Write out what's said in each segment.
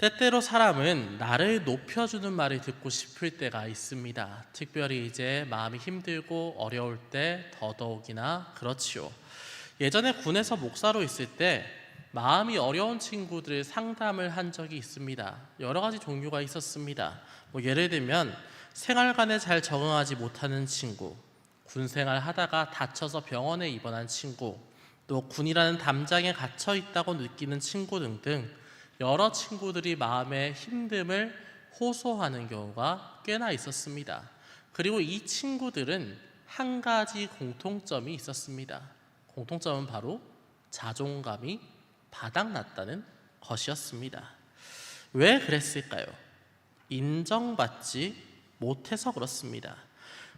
때때로 사람은 나를 높여주는 말을 듣고 싶을 때가 있습니다. 특별히 이제 마음이 힘들고 어려울 때 더더욱이나 그렇지요. 예전에 군에서 목사로 있을 때 마음이 어려운 친구들 상담을 한 적이 있습니다. 여러 가지 종류가 있었습니다. 예를 들면 생활관에 잘 적응하지 못하는 친구, 군 생활 하다가 다쳐서 병원에 입원한 친구, 또 군이라는 담장에 갇혀 있다고 느끼는 친구 등등 여러 친구들이 마음의 힘듦을 호소하는 경우가 꽤나 있었습니다. 그리고 이 친구들은 한 가지 공통점이 있었습니다. 공통점은 바로 자존감이 바닥났다는 것이었습니다. 왜 그랬을까요? 인정받지 못해서 그렇습니다.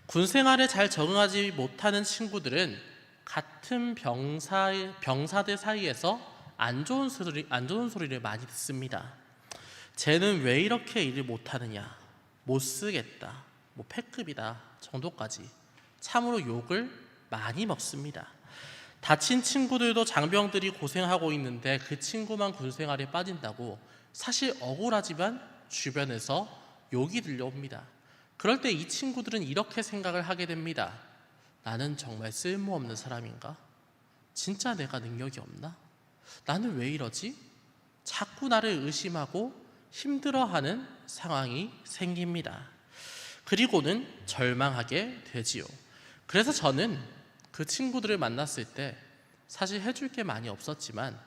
군 생활에 잘 적응하지 못하는 친구들은 같은 병사들 사이에서 안 좋은 소리를 많이 듣습니다. 쟤는 왜 이렇게 일을 못하느냐, 못 쓰겠다, 패급이다 정도까지 참으로 욕을 많이 먹습니다. 다친 친구들도 장병들이 고생하고 있는데 그 친구만 군생활에 빠진다고 사실 억울하지만 주변에서 욕이 들려옵니다. 그럴 때 이 친구들은 이렇게 생각을 하게 됩니다. 나는 정말 쓸모없는 사람인가? 진짜 내가 능력이 없나? 나는 왜 이러지? 자꾸 나를 의심하고 힘들어하는 상황이 생깁니다. 그리고는 절망하게 되지요. 그래서 저는 그 친구들을 만났을 때 사실 해줄 게 많이 없었지만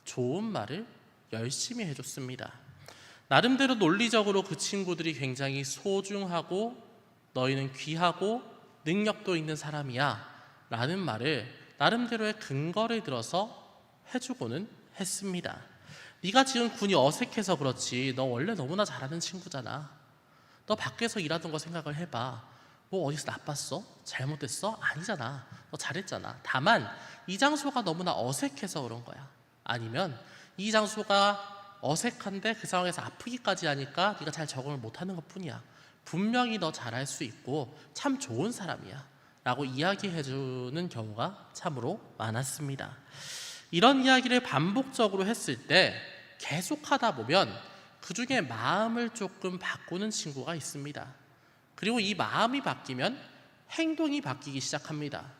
좋은 말을 열심히 해줬습니다. 나름대로 논리적으로 그 친구들이 굉장히 소중하고 너희는 귀하고 능력도 있는 사람이야 라는 말을 나름대로의 근거를 들어서 해주고는 했습니다. 네가 지금 군이 어색해서 그렇지 너 원래 너무나 잘하는 친구잖아. 너 밖에서 일하던 거 생각을 해봐. 어디서 나빴어? 잘못됐어? 아니잖아. 너 잘했잖아. 다만 이 장소가 너무나 어색해서 그런 거야. 아니면 이 장소가 어색한데 그 상황에서 아프기까지 하니까 네가 잘 적응을 못하는 것뿐이야. 분명히 너 잘할 수 있고 참 좋은 사람이야 라고 이야기해주는 경우가 참으로 많았습니다. 이런 이야기를 반복적으로 했을 때 계속 하다 보면 그 중에 마음을 조금 바꾸는 친구가 있습니다. 그리고 이 마음이 바뀌면 행동이 바뀌기 시작합니다.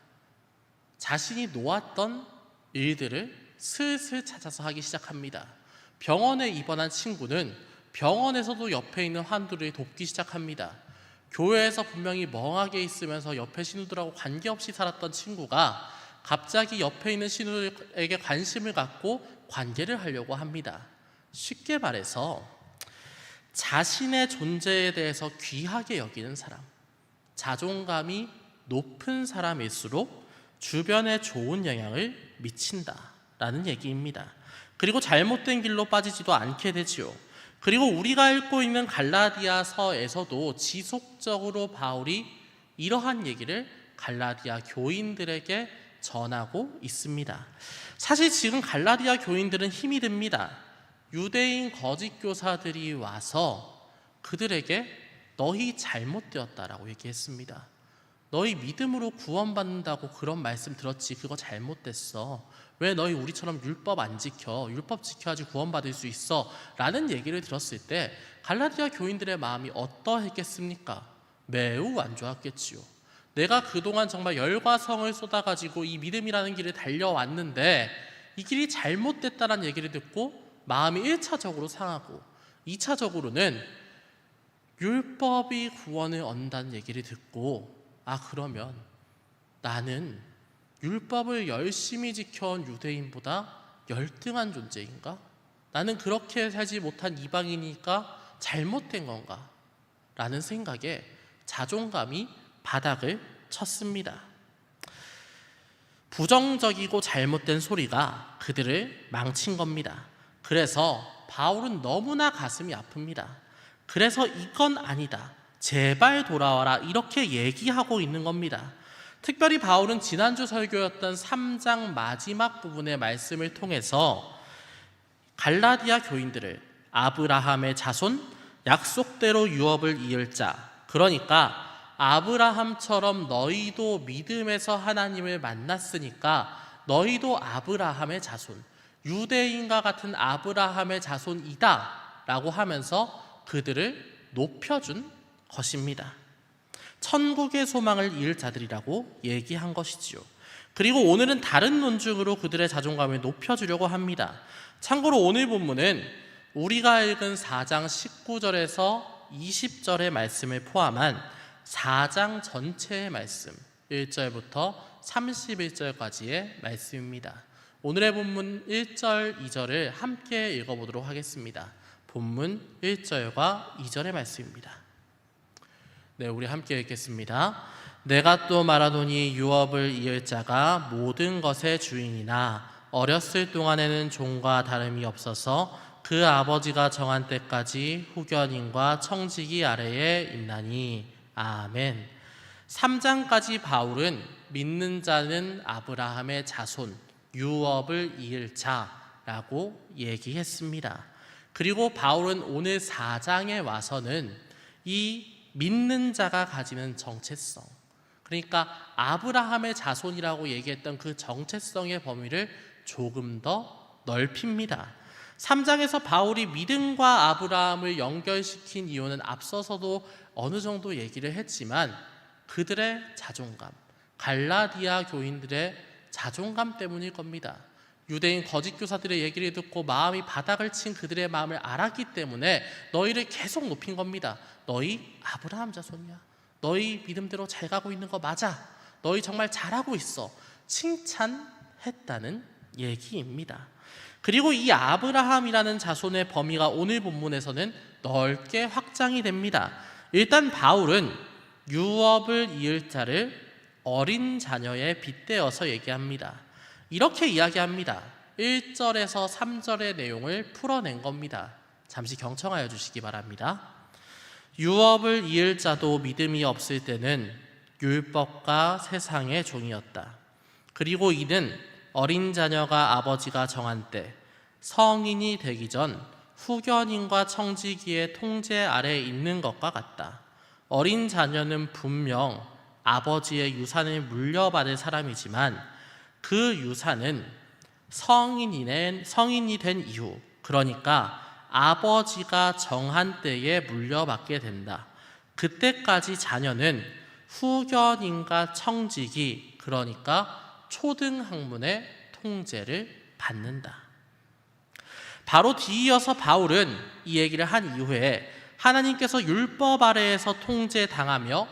자신이 놓았던 일들을 슬슬 찾아서 하기 시작합니다. 병원에 입원한 친구는 병원에서도 옆에 있는 환우를 돕기 시작합니다. 교회에서 분명히 멍하게 있으면서 옆에 신우들하고 관계없이 살았던 친구가 갑자기 옆에 있는 신우에게 관심을 갖고 관계를 하려고 합니다. 쉽게 말해서 자신의 존재에 대해서 귀하게 여기는 사람, 자존감이 높은 사람일수록 주변에 좋은 영향을 미친다라는 얘기입니다. 그리고 잘못된 길로 빠지지도 않게 되지요. 그리고 우리가 읽고 있는 갈라디아서에서도 지속적으로 바울이 이러한 얘기를 갈라디아 교인들에게 전하고 있습니다. 사실 지금 갈라디아 교인들은 힘이 듭니다. 유대인 거짓 교사들이 와서 그들에게 너희 잘못되었다라고 얘기했습니다. 너희 믿음으로 구원받는다고 그런 말씀 들었지 그거 잘못됐어. 왜 너희 우리처럼 율법 안 지켜? 율법 지켜야지 구원받을 수 있어 라는 얘기를 들었을 때 갈라디아 교인들의 마음이 어떠했겠습니까? 매우 안 좋았겠지요. 내가 그동안 정말 열과 성을 쏟아가지고 이 믿음이라는 길을 달려왔는데 이 길이 잘못됐다는 얘기를 듣고 마음이 1차적으로 상하고 2차적으로는 율법이 구원을 얻는다는 얘기를 듣고 그러면 나는 율법을 열심히 지켜온 유대인보다 열등한 존재인가? 나는 그렇게 살지 못한 이방인이니까 잘못된 건가? 라는 생각에 자존감이 바닥을 쳤습니다. 부정적이고 잘못된 소리가 그들을 망친 겁니다. 그래서 바울은 너무나 가슴이 아픕니다. 그래서 이건 아니다. 제발 돌아와라. 이렇게 얘기하고 있는 겁니다. 특별히 바울은 지난주 설교였던 3장 마지막 부분의 말씀을 통해서 갈라디아 교인들을 아브라함의 자손, 약속대로 유업을 이을 자, 그러니까 아브라함처럼 너희도 믿음에서 하나님을 만났으니까 너희도 아브라함의 자손, 유대인과 같은 아브라함의 자손이다 라고 하면서 그들을 높여준 것입니다. 천국의 소망을 잃을 자들이라고 얘기한 것이지요. 그리고 오늘은 다른 논증으로 그들의 자존감을 높여주려고 합니다. 참고로 오늘 본문은 우리가 읽은 4장 19절에서 20절의 말씀을 포함한 4장 전체의 말씀, 1절부터 31절까지의 말씀입니다. 오늘의 본문 1절, 2절을 함께 읽어보도록 하겠습니다. 본문 1절과 2절의 말씀입니다. 네, 우리 함께 읽겠습니다. 내가 또 말하노니 유업을 이을 자가 모든 것의 주인이나 어렸을 동안에는 종과 다름이 없어서 그 아버지가 정한 때까지 후견인과 청지기 아래에 있나니. 아멘. 3장까지 바울은 믿는 자는 아브라함의 자손, 유업을 이을 자라고 얘기했습니다. 그리고 바울은 오늘 4장에 와서는 이 믿는 자가 가지는 정체성, 그러니까 아브라함의 자손이라고 얘기했던 그 정체성의 범위를 조금 더 넓힙니다. 3장에서 바울이 믿음과 아브라함을 연결시킨 이유는 앞서서도 어느 정도 얘기를 했지만 그들의 자존감, 갈라디아 교인들의 자존감 때문일 겁니다. 유대인 거짓 교사들의 얘기를 듣고 마음이 바닥을 친 그들의 마음을 알았기 때문에 너희를 계속 높인 겁니다. 너희 아브라함 자손이야. 너희 믿음대로 잘 가고 있는 거 맞아. 너희 정말 잘하고 있어. 칭찬했다는 얘기입니다. 그리고 이 아브라함이라는 자손의 범위가 오늘 본문에서는 넓게 확장이 됩니다. 일단 바울은 유업을 이을 자를 어린 자녀에 빗대어서 얘기합니다. 이렇게 이야기합니다. 1절에서 3절의 내용을 풀어낸 겁니다. 잠시 경청하여 주시기 바랍니다. 유업을 이을 자도 믿음이 없을 때는 율법과 세상의 종이었다. 그리고 이는 어린 자녀가 아버지가 정한 때 성인이 되기 전 후견인과 청지기의 통제 아래에 있는 것과 같다. 어린 자녀는 분명 아버지의 유산을 물려받을 사람이지만 그 유산은 성인이 된 이후, 그러니까 아버지가 정한 때에 물려받게 된다. 그때까지 자녀는 후견인과 청지기, 그러니까 초등학문의 통제를 받는다. 바로 뒤이어서 바울은 이 얘기를 한 이후에 하나님께서 율법 아래에서 통제당하며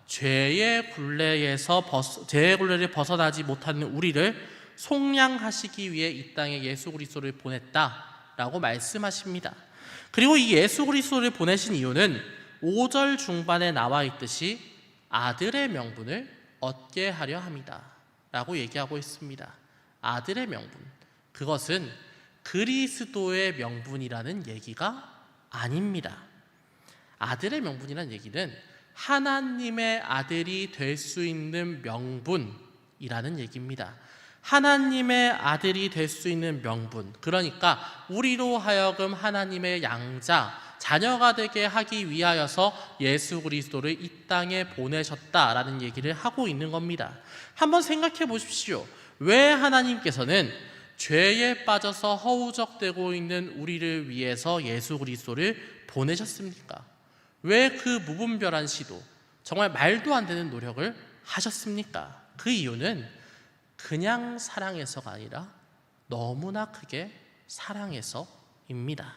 죄의 굴레를 벗어나지 못하는 우리를 속량하시기 위해 이 땅에 예수 그리스도를 보냈다라고 말씀하십니다. 그리고 이 예수 그리스도를 보내신 이유는 5절 중반에 나와 있듯이 아들의 명분을 얻게 하려 함이다 라고 얘기하고 있습니다. 아들의 명분, 그것은 그리스도의 명분이라는 얘기가 아닙니다. 아들의 명분이라는 얘기는 하나님의 아들이 될 수 있는 명분이라는 얘기입니다. 하나님의 아들이 될 수 있는 명분, 그러니까 우리로 하여금 하나님의 양자, 자녀가 되게 하기 위하여서 예수 그리스도를 이 땅에 보내셨다라는 얘기를 하고 있는 겁니다. 한번 생각해 보십시오. 왜 하나님께서는 죄에 빠져서 허우적대고 있는 우리를 위해서 예수 그리스도를 보내셨습니까? 왜 그 무분별한 시도, 정말 말도 안 되는 노력을 하셨습니까? 그 이유는 그냥 사랑해서가 아니라 너무나 크게 사랑해서입니다.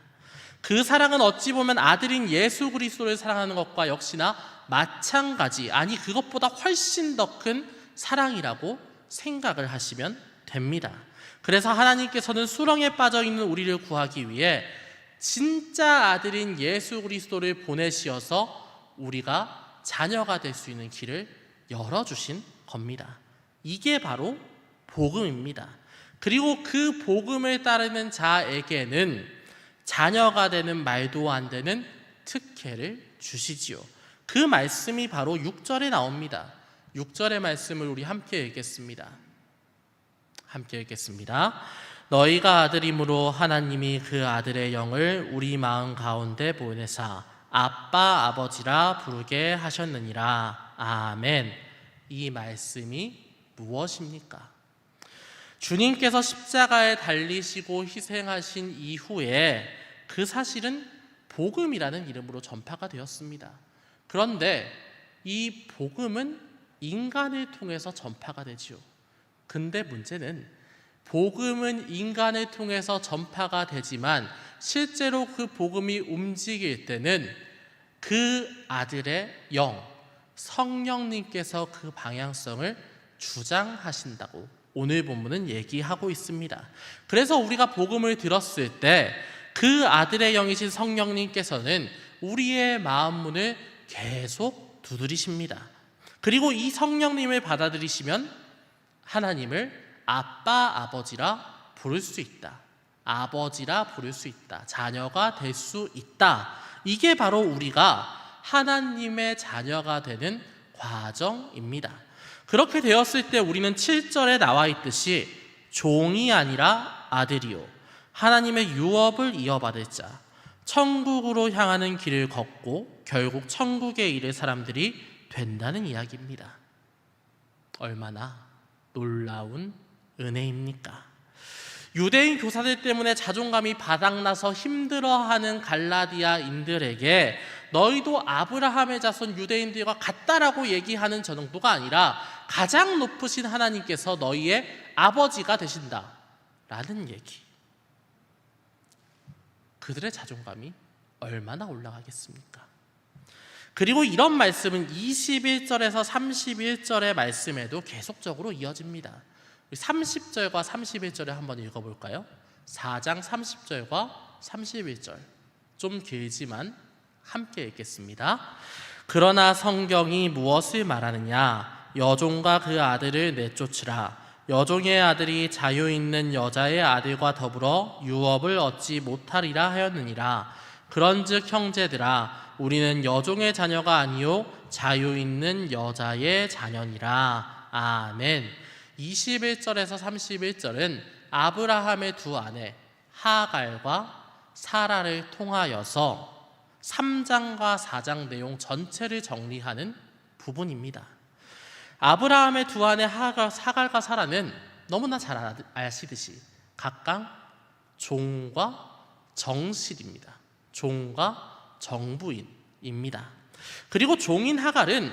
그 사랑은 어찌 보면 아들인 예수 그리스도를 사랑하는 것과 역시나 마찬가지, 아니 그것보다 훨씬 더 큰 사랑이라고 생각을 하시면 됩니다. 그래서 하나님께서는 수렁에 빠져있는 우리를 구하기 위해 진짜 아들인 예수 그리스도를 보내시어서 우리가 자녀가 될 수 있는 길을 열어주신 겁니다. 이게 바로 복음입니다. 그리고 그 복음을 따르는 자에게는 자녀가 되는 말도 안 되는 특혜를 주시지요. 그 말씀이 바로 6절에 나옵니다. 6절의 말씀을 우리 함께 읽겠습니다. 함께 읽겠습니다. 너희가 아들이므로 하나님이 그 아들의 영을 우리 마음 가운데 보내사 아빠 아버지라 부르게 하셨느니라. 아멘. 이 말씀이 무엇입니까? 주님께서 십자가에 달리시고 희생하신 이후에 그 사실은 복음이라는 이름으로 전파가 되었습니다. 그런데 이 복음은 인간을 통해서 전파가 되지요. 근데 문제는 복음은 인간을 통해서 전파가 되지만 실제로 그 복음이 움직일 때는 그 아들의 영, 성령님께서 그 방향성을 주장하신다고 오늘 본문은 얘기하고 있습니다. 그래서 우리가 복음을 들었을 때 그 아들의 영이신 성령님께서는 우리의 마음 문을 계속 두드리십니다. 그리고 이 성령님을 받아들이시면 하나님을 아빠, 아버지라 부를 수 있다. 아버지라 부를 수 있다. 자녀가 될 수 있다. 이게 바로 우리가 하나님의 자녀가 되는 과정입니다. 그렇게 되었을 때 우리는 7절에 나와 있듯이 종이 아니라 아들이요 하나님의 유업을 이어받을 자, 천국으로 향하는 길을 걷고 결국 천국에 이를 사람들이 된다는 이야기입니다. 얼마나 놀라운 은혜입니까? 유대인 교사들 때문에 자존감이 바닥나서 힘들어하는 갈라디아인들에게 너희도 아브라함의 자손 유대인들과 같다라고 얘기하는 정도가 아니라 가장 높으신 하나님께서 너희의 아버지가 되신다라는 얘기. 그들의 자존감이 얼마나 올라가겠습니까? 그리고 이런 말씀은 21절에서 31절의 말씀에도 계속적으로 이어집니다. 30절과 31절에 한번 읽어볼까요? 4장 30절과 31절 좀 길지만 함께 읽겠습니다. 그러나 성경이 무엇을 말하느냐? 여종과 그 아들을 내쫓으라. 여종의 아들이 자유 있는 여자의 아들과 더불어 유업을 얻지 못하리라 하였느니라. 그런즉 형제들아 우리는 여종의 자녀가 아니요 자유 있는 여자의 자녀니라. 아멘. 21절에서 31절은 아브라함의 두 아내 하갈과 사라를 통하여서 3장과 4장 내용 전체를 정리하는 부분입니다. 아브라함의 두 아내 하갈과 사라는 너무나 잘 아시듯이 각각 종과 정실입니다. 종과 정부인입니다. 그리고 종인 하갈은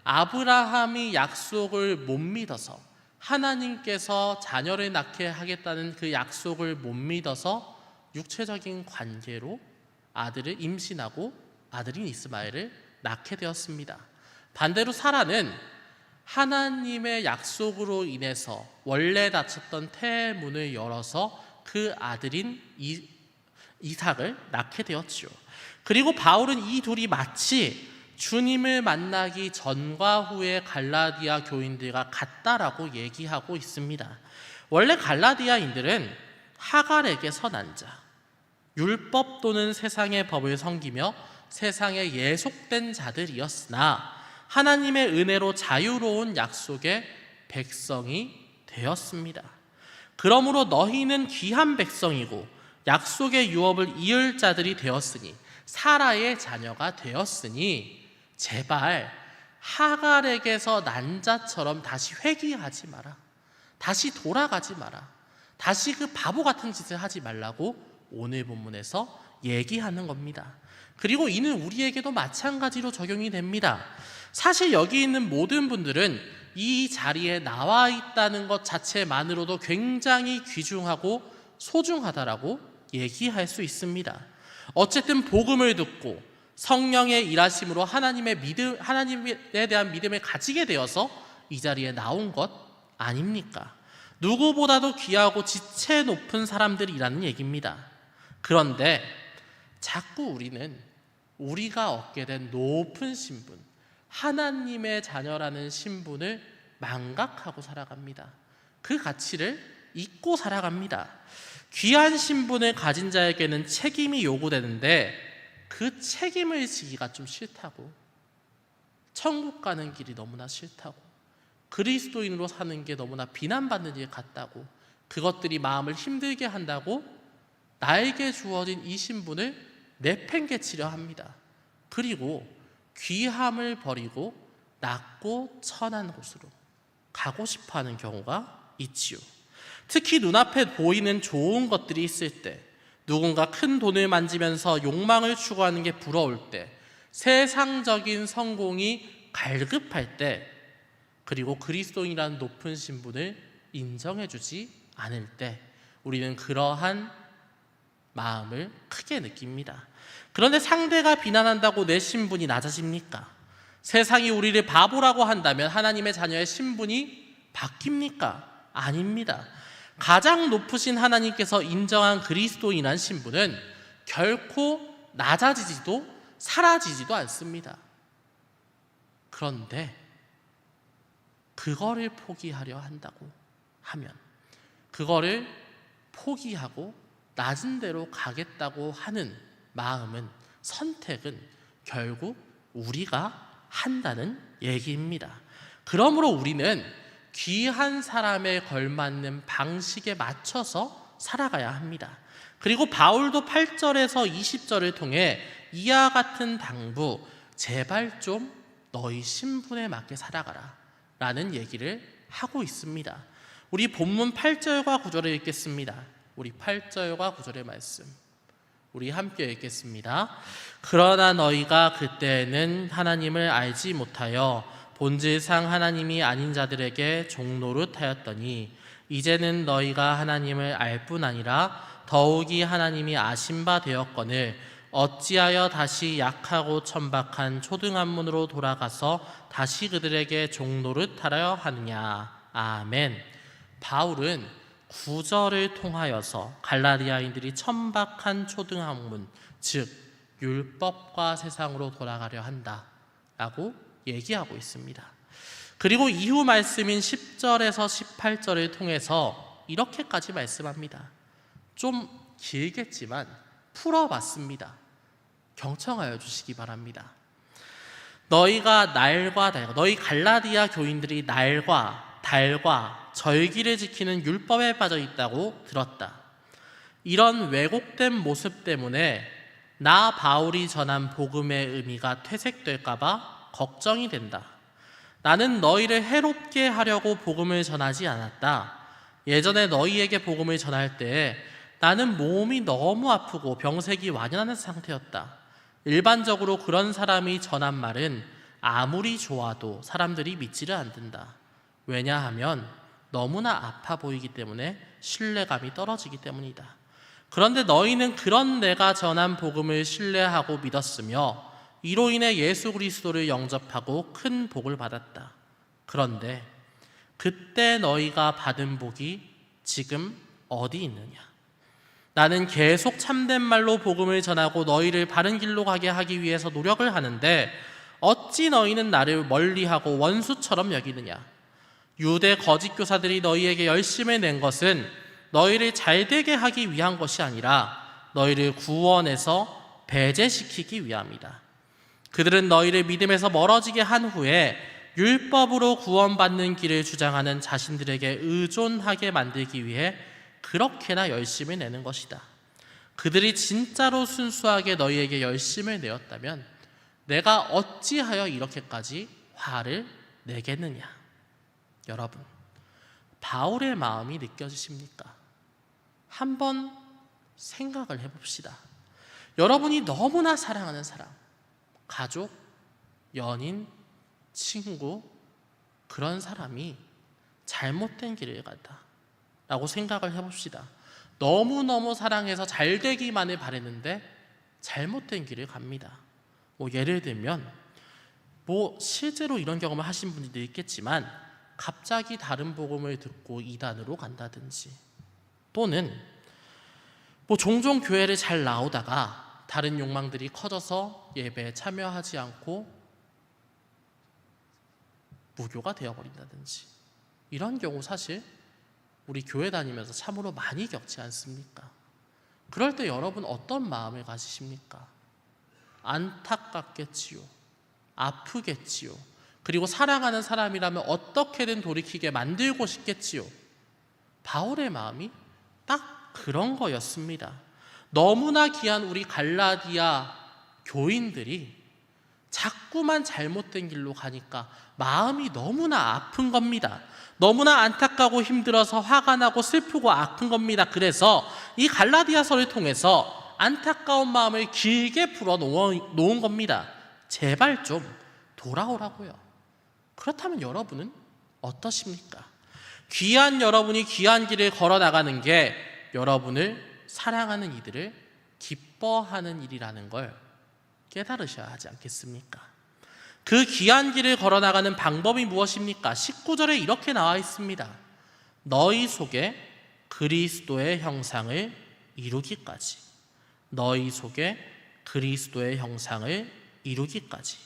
아브라함이 약속을 못 믿어서 하나님께서 자녀를 낳게 하겠다는 그 약속을 못 믿어서 육체적인 관계로 아들을 임신하고 아들인 이스마엘을 낳게 되었습니다. 반대로 사라는 하나님의 약속으로 인해서 원래 닫혔던 태의 문을 열어서 그 아들인 이삭을 낳게 되었죠. 그리고 바울은 이 둘이 마치 주님을 만나기 전과 후의 갈라디아 교인들과 같다라고 얘기하고 있습니다. 원래 갈라디아인들은 하갈에게서 난 자, 율법 또는 세상의 법을 섬기며 세상에 예속된 자들이었으나 하나님의 은혜로 자유로운 약속의 백성이 되었습니다. 그러므로 너희는 귀한 백성이고 약속의 유업을 이을 자들이 되었으니 사라의 자녀가 되었으니 제발 하갈에게서 난 자처럼 다시 회귀하지 마라. 다시 돌아가지 마라. 다시 그 바보 같은 짓을 하지 말라고 오늘 본문에서 얘기하는 겁니다. 그리고 이는 우리에게도 마찬가지로 적용이 됩니다. 사실 여기 있는 모든 분들은 이 자리에 나와 있다는 것 자체만으로도 굉장히 귀중하고 소중하다라고 얘기할 수 있습니다. 어쨌든 복음을 듣고 성령의 일하심으로 하나님에 대한 믿음을 가지게 되어서 이 자리에 나온 것 아닙니까? 누구보다도 귀하고 지체 높은 사람들이라는 얘기입니다. 그런데 자꾸 우리는 우리가 얻게 된 높은 신분, 하나님의 자녀라는 신분을 망각하고 살아갑니다. 그 가치를 잊고 살아갑니다. 귀한 신분을 가진 자에게는 책임이 요구되는데 그 책임을 지기가 좀 싫다고, 천국 가는 길이 너무나 싫다고, 그리스도인으로 사는 게 너무나 비난받는 일 같다고, 그것들이 마음을 힘들게 한다고 나에게 주어진 이 신분을 내팽개치려 합니다. 그리고 귀함을 버리고 낮고 천한 곳으로 가고 싶어하는 경우가 있지요. 특히 눈앞에 보이는 좋은 것들이 있을 때, 누군가 큰 돈을 만지면서 욕망을 추구하는 게 부러울 때, 세상적인 성공이 갈급할 때, 그리고 그리스도인이라는 높은 신분을 인정해주지 않을 때 우리는 그러한 마음을 크게 느낍니다. 그런데 상대가 비난한다고 내 신분이 낮아집니까? 세상이 우리를 바보라고 한다면 하나님의 자녀의 신분이 바뀝니까? 아닙니다. 가장 높으신 하나님께서 인정한 그리스도인한 신분은 결코 낮아지지도 사라지지도 않습니다. 그런데 그거를 포기하려 한다고 하면, 그거를 포기하고 낮은 데로 가겠다고 하는 마음은, 선택은 결국 우리가 한다는 얘기입니다. 그러므로 우리는 귀한 사람에 걸맞는 방식에 맞춰서 살아가야 합니다. 그리고 바울도 8절에서 20절을 통해 이와 같은 당부, 제발 좀 너희 신분에 맞게 살아가라 라는 얘기를 하고 있습니다. 우리 본문 8절과 9절을 읽겠습니다. 우리 8절과 9절의 말씀 우리 함께 읽겠습니다. 그러나 너희가 그때는 하나님을 알지 못하여 본질상 하나님이 아닌 자들에게 종노릇하였더니 이제는 너희가 하나님을 알 뿐 아니라 더욱이 하나님이 아신 바 되었거늘 어찌하여 다시 약하고 천박한 초등학문으로 돌아가서 다시 그들에게 종노릇하려 하느냐. 아멘. 바울은 9절을 통하여서 갈라디아인들이 천박한 초등학문, 즉 율법과 세상으로 돌아가려 한다라고 얘기하고 있습니다. 그리고 이후 말씀인 10절에서 18절을 통해서 이렇게까지 말씀합니다. 좀 길겠지만 풀어봤습니다. 경청하여 주시기 바랍니다. 너희가 날과 달, 너희 갈라디아 교인들이 날과 달과 절기를 지키는 율법에 빠져 있다고 들었다. 이런 왜곡된 모습 때문에 나 바울이 전한 복음의 의미가 퇴색될까봐 걱정이 된다. 나는 너희를 해롭게 하려고 복음을 전하지 않았다. 예전에 너희에게 복음을 전할 때 나는 몸이 너무 아프고 병색이 완연한 상태였다. 일반적으로 그런 사람이 전한 말은 아무리 좋아도 사람들이 믿지를 않는다. 왜냐하면 너무나 아파 보이기 때문에 신뢰감이 떨어지기 때문이다. 그런데 너희는 그런 내가 전한 복음을 신뢰하고 믿었으며 이로 인해 예수 그리스도를 영접하고 큰 복을 받았다. 그런데 그때 너희가 받은 복이 지금 어디 있느냐? 나는 계속 참된 말로 복음을 전하고 너희를 바른 길로 가게 하기 위해서 노력을 하는데 어찌 너희는 나를 멀리하고 원수처럼 여기느냐? 유대 거짓 교사들이 너희에게 열심을 낸 것은 너희를 잘되게 하기 위한 것이 아니라 너희를 구원해서 배제시키기 위함이다. 그들은 너희를 믿음에서 멀어지게 한 후에 율법으로 구원받는 길을 주장하는 자신들에게 의존하게 만들기 위해 그렇게나 열심을 내는 것이다. 그들이 진짜로 순수하게 너희에게 열심을 내었다면 내가 어찌하여 이렇게까지 화를 내겠느냐? 여러분, 바울의 마음이 느껴지십니까? 한번 생각을 해봅시다. 여러분이 너무나 사랑하는 사람, 가족, 연인, 친구, 그런 사람이 잘못된 길을 간다 라고 생각을 해봅시다. 너무너무 사랑해서 잘 되기만을 바랬는데 잘못된 길을 갑니다. 예를 들면 실제로 이런 경험을 하신 분들도 있겠지만 갑자기 다른 복음을 듣고 이단으로 간다든지, 또는 종종 교회를 잘 나오다가 다른 욕망들이 커져서 예배에 참여하지 않고 무교가 되어버린다든지, 이런 경우 사실 우리 교회 다니면서 참으로 많이 겪지 않습니까? 그럴 때 여러분 어떤 마음을 가지십니까? 안타깝겠지요. 아프겠지요. 그리고 사랑하는 사람이라면 어떻게든 돌이키게 만들고 싶겠지요. 바울의 마음이 딱 그런 거였습니다. 너무나 귀한 우리 갈라디아 교인들이 자꾸만 잘못된 길로 가니까 마음이 너무나 아픈 겁니다. 너무나 안타까고 힘들어서 화가 나고 슬프고 아픈 겁니다. 그래서 이 갈라디아서를 통해서 안타까운 마음을 길게 풀어놓은 겁니다. 제발 좀 돌아오라고요. 그렇다면 여러분은 어떠십니까? 귀한 여러분이 귀한 길을 걸어 나가는 게 여러분을 사랑하는 이들을 기뻐하는 일이라는 걸 깨달으셔야 하지 않겠습니까? 그 귀한 길을 걸어 나가는 방법이 무엇입니까? 19절에 이렇게 나와 있습니다. 너희 속에 그리스도의 형상을 이루기까지. 너희 속에 그리스도의 형상을 이루기까지.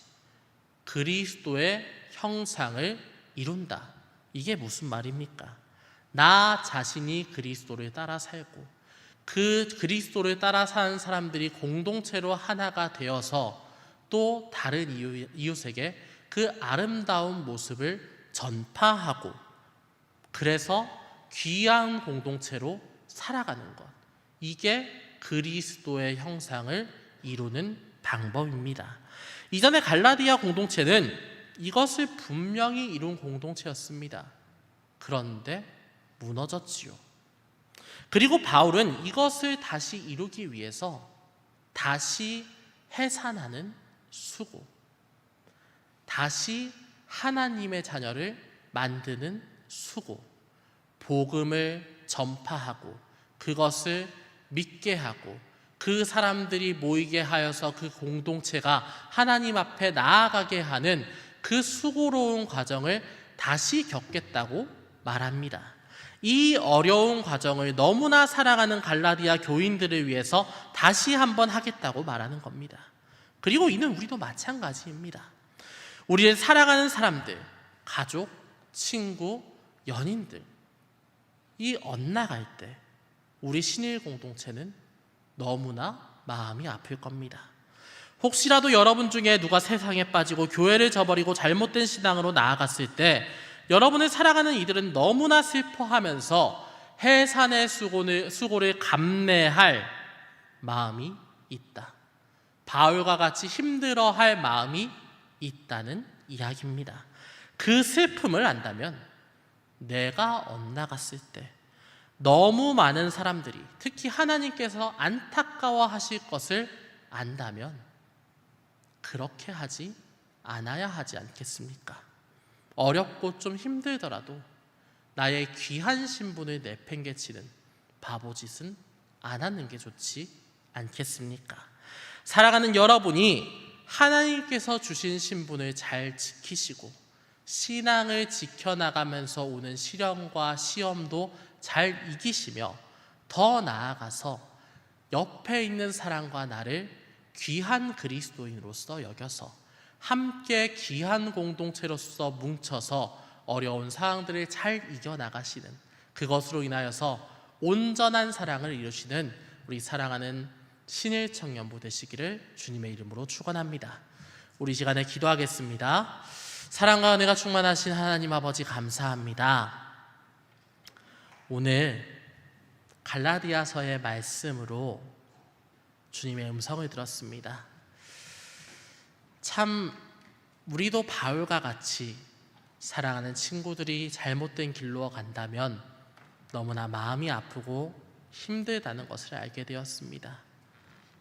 그리스도의 형상을 이룬다. 이게 무슨 말입니까? 나 자신이 그리스도를 따라 살고 그 그리스도를 따라 사는 사람들이 공동체로 하나가 되어서 또 다른 이웃에게 그 아름다운 모습을 전파하고 그래서 귀한 공동체로 살아가는 것. 이게 그리스도의 형상을 이루는 방법입니다. 이전에 갈라디아 공동체는 이것을 분명히 이룬 공동체였습니다. 그런데 무너졌지요. 그리고 바울은 이것을 다시 이루기 위해서 다시 해산하는 수고, 다시 하나님의 자녀를 만드는 수고, 복음을 전파하고 그것을 믿게 하고 그 사람들이 모이게 하여서 그 공동체가 하나님 앞에 나아가게 하는 그 수고로운 과정을 다시 겪겠다고 말합니다. 이 어려운 과정을 너무나 사랑하는 갈라디아 교인들을 위해서 다시 한번 하겠다고 말하는 겁니다. 그리고 이는 우리도 마찬가지입니다. 우리를 사랑하는 사람들, 가족, 친구, 연인들 이 엇나갈 때 우리 신일 공동체는 너무나 마음이 아플 겁니다. 혹시라도 여러분 중에 누가 세상에 빠지고 교회를 저버리고 잘못된 신앙으로 나아갔을 때 여러분을 사랑하는 이들은 너무나 슬퍼하면서 해산의 수고를 감내할 마음이 있다. 바울과 같이 힘들어할 마음이 있다는 이야기입니다. 그 슬픔을 안다면 내가 엇나갔을 때 너무 많은 사람들이 특히 하나님께서 안타까워하실 것을 안다면 그렇게 하지 않아야 하지 않겠습니까? 어렵고 좀 힘들더라도 나의 귀한 신분을 내팽개치는 바보짓은 안 하는 게 좋지 않겠습니까? 사랑하는 여러분이 하나님께서 주신 신분을 잘 지키시고 신앙을 지켜나가면서 오는 시련과 시험도 잘 이기시며 더 나아가서 옆에 있는 사람과 나를 귀한 그리스도인으로서 여겨서 함께 귀한 공동체로서 뭉쳐서 어려운 상황들을 잘 이겨나가시는 그것으로 인하여서 온전한 사랑을 이루시는 우리 사랑하는 신일 청년부 되시기를 주님의 이름으로 축원합니다. 우리 시간에 기도하겠습니다. 사랑과 은혜가 충만하신 하나님 아버지 감사합니다. 오늘 갈라디아서의 말씀으로 주님의 음성을 들었습니다. 참 우리도 바울과 같이 사랑하는 친구들이 잘못된 길로 간다면 너무나 마음이 아프고 힘들다는 것을 알게 되었습니다.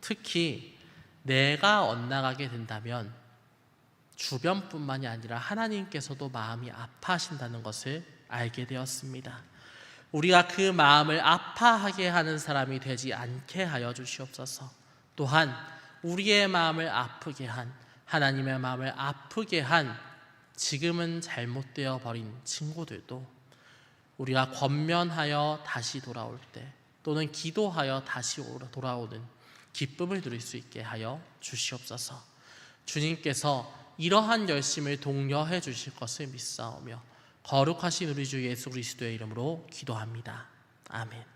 특히 내가 엇나가게 된다면 주변뿐만이 아니라 하나님께서도 마음이 아파하신다는 것을 알게 되었습니다. 우리가 그 마음을 아파하게 하는 사람이 되지 않게 하여 주시옵소서. 또한 우리의 마음을 아프게 한 하나님의 마음을 아프게 한 지금은 잘못되어 버린 친구들도 우리가 권면하여 다시 돌아올 때 또는 기도하여 다시 돌아오는 기쁨을 누릴 수 있게 하여 주시옵소서. 주님께서 이러한 열심을 독려해 주실 것을 믿사오며 거룩하신 우리 주 예수 그리스도의 이름으로 기도합니다. 아멘.